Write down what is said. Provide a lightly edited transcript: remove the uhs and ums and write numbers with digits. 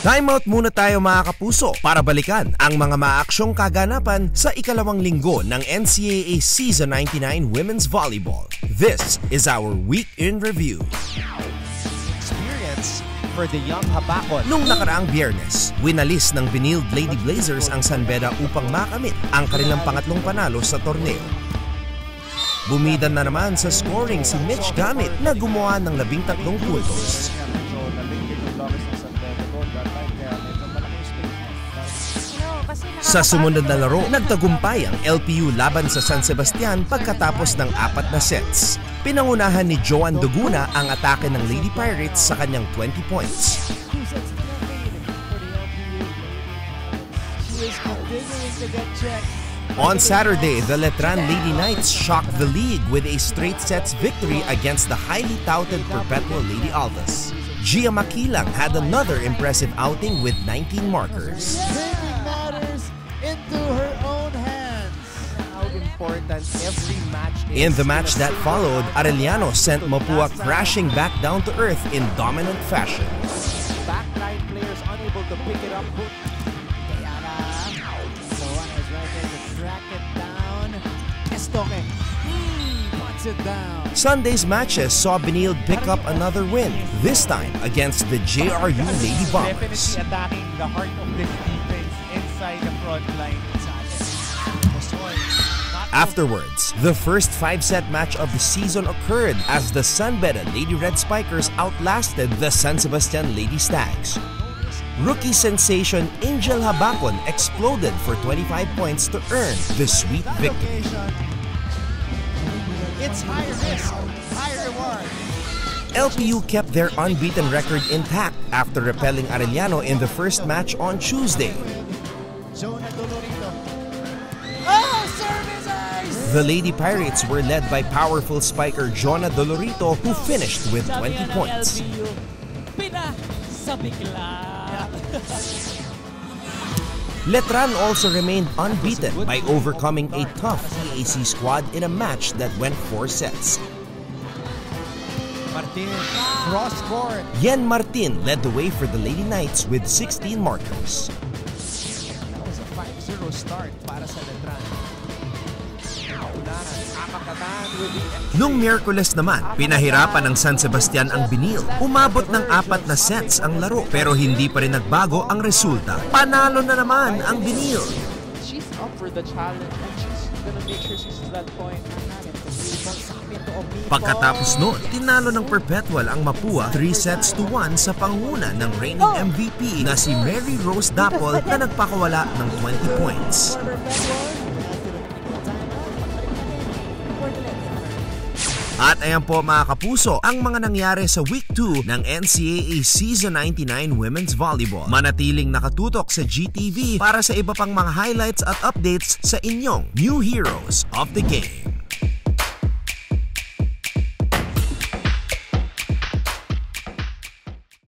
Timeout muna tayo mga kapuso para balikan ang mga maaksyong kaganapan sa ikalawang linggo ng NCAA Season 99 Women's Volleyball. This is our Week in Review. Experience for the young Habakon. Nung nakaraang Biyernes, winalis ng Benilde Lady Blazers ang San Beda upang makamit ang kanilang pangatlong panalo sa torneo. Bumidan na naman sa scoring si Mitch Gamit na gumawa ng 13 puntos. Sa sumunod na laro, nagtagumpay ang LPU laban sa San Sebastian pagkatapos ng 4 na sets. Pinangunahan ni Joan Duguna ang atake ng Lady Pirates sa kanyang 20 points. On Saturday, the Letran Lady Knights shocked the league with a straight sets victory against the highly touted Perpetual Lady Altas. Gia Makilang had another impressive outing with 19 markers. Into her own hands. How important every match is. In the match that followed, Arellano sent Mapua crashing back down to earth in dominant fashion. Backline players unable to pick it up. Soan is right there to track it down. Estoque puts it down. Sunday's matches saw Benilde pick up another win, this time against the JRU Lady Bombers. Definitely attacking the heart of this defense inside the front line. Afterwards, the first 5-set match of the season occurred as the San Beda Lady Red Spikers outlasted the San Sebastian Lady Stags. Rookie sensation Angel Habakon exploded for 25 points to earn the sweet victory. It's high risk, high reward. LPU kept their unbeaten record intact after repelling Arellano in the first match on Tuesday. Jonah Dolorito. Oh, service ace! The Lady Pirates were led by powerful spiker Jonah Dolorito, who finished with 20 points. Letran also remained unbeaten by overcoming a tough EAC squad in a match that went 4 sets. Martin, cross court. Yen Martin led the way for the Lady Knights with 16 markers. That was a 5-0 start para sa Letran. Nung Miyerkules naman, pinahirapan ng San Sebastian ang Benilde. Umabot ng 4 na sets ang laro pero hindi pa rin nagbago ang resulta. Panalo na naman ang Benilde. She's up for the challenge and she's gonna make sure she's to that point. Pagkatapos noon, tinalo ng Perpetual ang Mapua 3-1 sa panguna ng reigning MVP na si Mary Rose Dapol na nagpakawala ng 20 points. At ayan po mga kapuso, ang mga nangyari sa Week 2 ng NCAA Season 99 Women's Volleyball. Manatiling nakatutok sa GTV para sa iba pang mga highlights at updates sa inyong new heroes of the game.